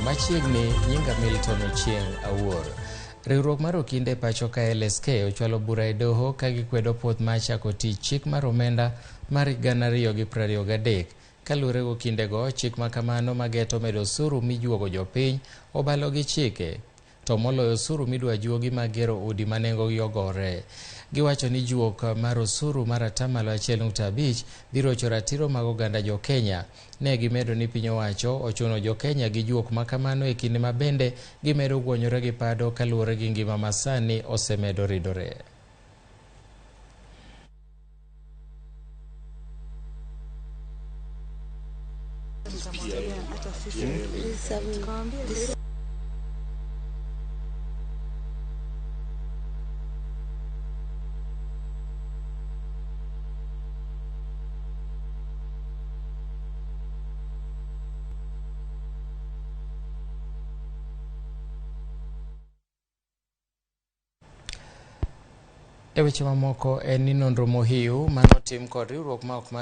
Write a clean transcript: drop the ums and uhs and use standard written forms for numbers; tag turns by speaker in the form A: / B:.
A: machiegni nyinga Milton Ochieng Awuor. Riwruok mar Okinde pacho ka LSK ochwalo bura e doho ka gikwedo puoth ma chako tich chik mar omenda mar 2023. Kaluwore go Okindego, chik ma kamano mageto medo osuru mijuogo jopiny obalo gi chike, to moloyo osuru midwa juogi magero udi ma nengogi ogore. Giwacho ni juok mar osuru mar 1.5% biro rocho ratiro mag oganda Jo-Kenya. Ne gimedo ni piny owacho ochuno Jo-Kenya gi juok ma kamano e kinde ma bende gimedo guonyore gi pado kaluwore gi ngima masani osemedo ridore. E weche mamoko en ni nonro mohiu manotim kod riwruok ma ok mar